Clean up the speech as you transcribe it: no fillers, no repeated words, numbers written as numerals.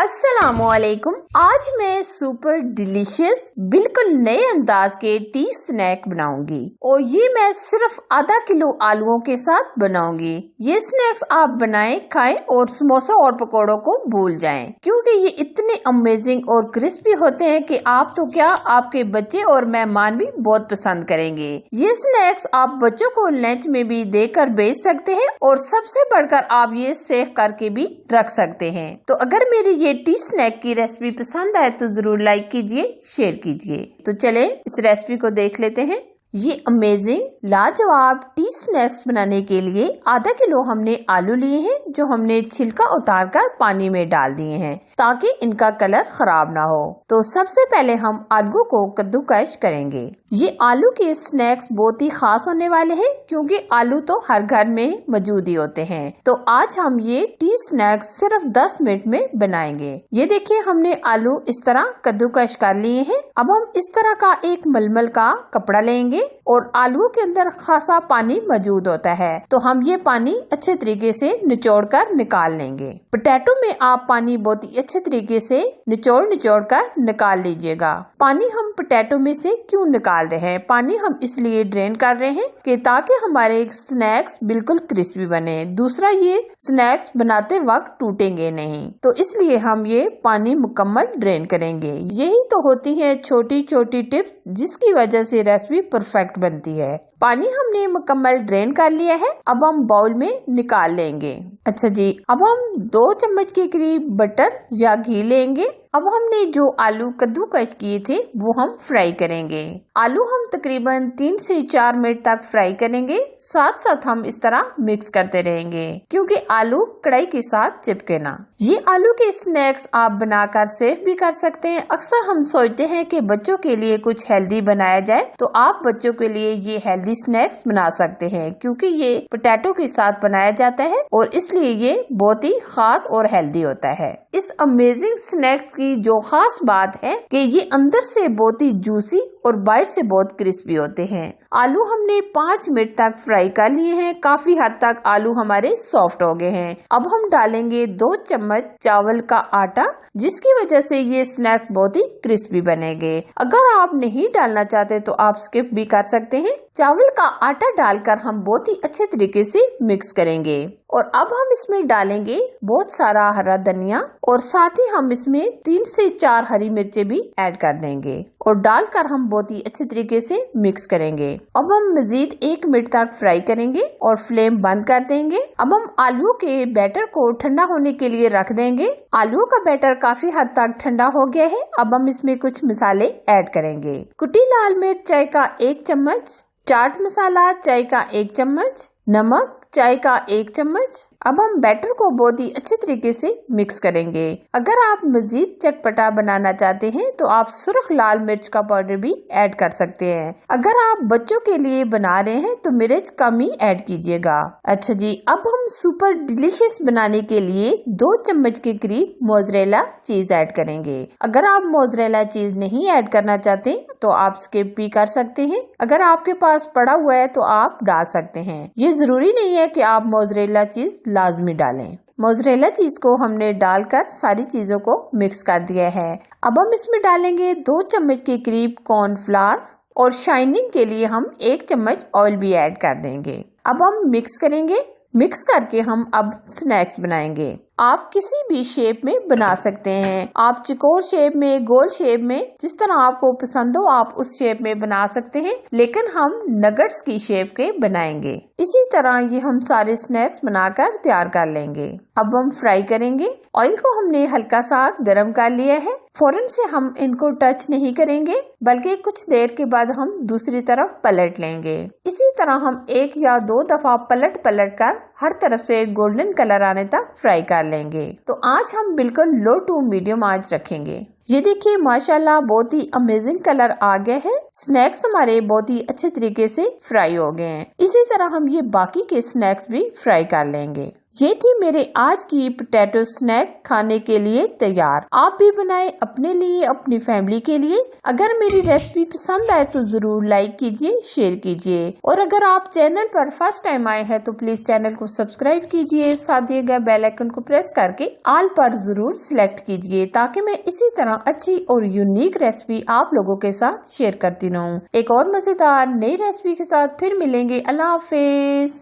अस्सलामुअलैकुम। आज मैं सुपर डिलीशियस बिल्कुल नए अंदाज के टी स्नैक बनाऊंगी और ये मैं सिर्फ आधा किलो आलूओं के साथ बनाऊंगी। ये स्नैक्स आप बनाएं, खाएं और समोसा और पकौड़ों को भूल जाएं, क्योंकि ये इतने अमेजिंग और क्रिस्पी होते हैं कि आप तो क्या, आपके बच्चे और मेहमान भी बहुत पसंद करेंगे। ये स्नैक्स आप बच्चों को लंच में भी देकर भेज सकते हैं और सबसे बढ़कर आप ये सेव करके भी रख सकते हैं। तो अगर मेरी ये टी स्नैक की रेसिपी पसंद आए तो जरूर लाइक कीजिए, शेयर कीजिए। तो चले इस रेसिपी को देख लेते हैं। ये अमेजिंग लाजवाब टी स्नैक्स बनाने के लिए आधा किलो हमने आलू लिए हैं, जो हमने छिलका उतारकर पानी में डाल दिए हैं ताकि इनका कलर खराब ना हो। तो सबसे पहले हम आलू को कद्दूकस करेंगे। ये आलू के स्नैक्स बहुत ही खास होने वाले हैं, क्योंकि आलू तो हर घर में मौजूद ही होते हैं। तो आज हम ये टी स्नैक्स सिर्फ 10 मिनट में बनाएंगे। ये देखिए, हमने आलू इस तरह कद्दूकस कर लिए हैं। अब हम इस तरह का एक मलमल का कपड़ा लेंगे और आलू के अंदर खासा पानी मौजूद होता है, तो हम ये पानी अच्छे तरीके से निचोड़ कर निकाल लेंगे। पोटैटो में आप पानी बहुत ही अच्छे तरीके से निचोड़ कर निकाल लीजिएगा। पानी हम पोटैटो में से क्यों निकाल रहे हैं? पानी हम इसलिए ड्रेन कर रहे हैं कि ताकि हमारे स्नैक्स बिल्कुल क्रिस्पी बने। दूसरा, ये स्नैक्स बनाते वक्त टूटेंगे नहीं, तो इसलिए हम ये पानी मुकम्मल ड्रेन करेंगे। यही तो होती है छोटी छोटी टिप्स, जिसकी वजह से रेसिपी परफेक्ट बनती है। पानी हमने मुकम्मल ड्रेन कर लिया है। अब हम बाउल में निकाल लेंगे। अच्छा जी, अब हम 2 चम्मच के करीब बटर या घी लेंगे। अब हमने जो आलू कद्दूकस किए थे वो हम फ्राई करेंगे। आलू हम तकरीबन 3 से 4 मिनट तक फ्राई करेंगे। साथ साथ हम इस तरह मिक्स करते रहेंगे, क्योंकि आलू कढ़ाई के साथ चिपके ना। ये आलू के स्नैक्स आप बनाकर सेव भी कर सकते हैं। अक्सर हम सोचते हैं कि बच्चों के लिए कुछ हेल्दी बनाया जाए, तो आप बच्चों के लिए ये हेल्दी स्नैक्स बना सकते हैं, क्योंकि ये पोटैटो के साथ बनाया जाता है और इसलिए ये बहुत ही खास और हेल्दी होता है। इस अमेजिंग स्नैक्स की जो खास बात है कि ये अंदर से बहुत ही जूसी और बाहर से बहुत क्रिस्पी होते हैं। आलू हमने 5 मिनट तक फ्राई कर लिए हैं। काफी हद तक आलू हमारे सॉफ्ट हो गए हैं। अब हम डालेंगे 2 चम्मच चावल का आटा, जिसकी वजह से ये स्नैक्स बहुत ही क्रिस्पी बनेंगे। अगर आप नहीं डालना चाहते तो आप स्किप भी कर सकते हैं। चावल का आटा डालकर हम बहुत ही अच्छे तरीके से मिक्स करेंगे और अब हम इसमें डालेंगे बहुत सारा हरा धनिया और साथ ही हम इसमें 3 से 4 हरी मिर्चें भी ऐड कर देंगे और डालकर हम बहुत ही अच्छे तरीके से मिक्स करेंगे। अब हम मजीद 1 मिनट तक फ्राई करेंगे और फ्लेम बंद कर देंगे। अब हम आलू के बैटर को ठंडा होने के लिए रख देंगे। आलू का बैटर काफी हद तक ठंडा हो गया है। अब हम इसमें कुछ मसाले ऐड करेंगे। कुटी लाल मिर्च चाय का 1 चम्मच, चाट मसाला चाय का 1 चम्मच, नमक चाय का 1 चम्मच। अब हम बैटर को बहुत ही अच्छे तरीके से मिक्स करेंगे। अगर आप मजीद चटपटा बनाना चाहते हैं तो आप सुर्ख लाल मिर्च का पाउडर भी ऐड कर सकते हैं। अगर आप बच्चों के लिए बना रहे हैं तो मिर्च कम ही ऐड कीजिएगा। अच्छा जी, अब हम सुपर डिलीशियस बनाने के लिए 2 चम्मच के करीब मोज़रेला चीज ऐड करेंगे। अगर आप मोज़रेला चीज नहीं ऐड करना चाहते तो आप स्किप भी कर सकते हैं। अगर आपके पास पड़ा हुआ है तो आप डाल सकते हैं। ये जरूरी नहीं है कि आप मोज़रेला चीज लाजमी डालें। मोज़रेला चीज को हमने डालकर सारी चीजों को मिक्स कर दिया है। अब हम इसमें डालेंगे 2 चम्मच के करीब कॉर्नफ्लावर और शाइनिंग के लिए हम 1 चम्मच ऑयल भी ऐड कर देंगे। अब हम मिक्स करेंगे। मिक्स करके हम अब स्नैक्स बनाएंगे। आप किसी भी शेप में बना सकते हैं। आप चौकोर शेप में, गोल शेप में, जिस तरह आपको पसंद हो आप उस शेप में बना सकते हैं, लेकिन हम नगेट्स की शेप के बनाएंगे। इसी तरह ये हम सारे स्नैक्स बनाकर तैयार कर लेंगे। अब हम फ्राई करेंगे। ऑयल को हमने हल्का सा गर्म कर लिया है। फौरन से हम इनको टच नहीं करेंगे, बल्कि कुछ देर के बाद हम दूसरी तरफ पलट लेंगे। इसी तरह हम 1 या 2 दफा पलट कर हर तरफ से गोल्डन कलर आने तक फ्राई कर लेंगे। तो आज हम बिल्कुल लो टू मीडियम आंच रखेंगे। ये देखिए, माशाल्लाह बहुत ही अमेजिंग कलर आ गया है। स्नैक्स हमारे बहुत ही अच्छे तरीके से फ्राई हो गए हैं। इसी तरह हम ये बाकी के स्नैक्स भी फ्राई कर लेंगे। ये थी मेरे आज की पोटैटो स्नैक खाने के लिए तैयार। आप भी बनाएं अपने लिए, अपनी फैमिली के लिए। अगर मेरी रेसिपी पसंद आए तो जरूर लाइक कीजिए, शेयर कीजिए और अगर आप चैनल पर फर्स्ट टाइम आए हैं तो प्लीज चैनल को सब्सक्राइब कीजिए। साथ दिए गए बेल आइकन को प्रेस करके ऑल पर जरूर सिलेक्ट कीजिए ताकि मैं इसी तरह अच्छी और यूनिक रेसिपी आप लोगों के साथ शेयर करती रहूं। एक और मजेदार नई रेसिपी के साथ फिर मिलेंगे। अल्लाह हाफिज।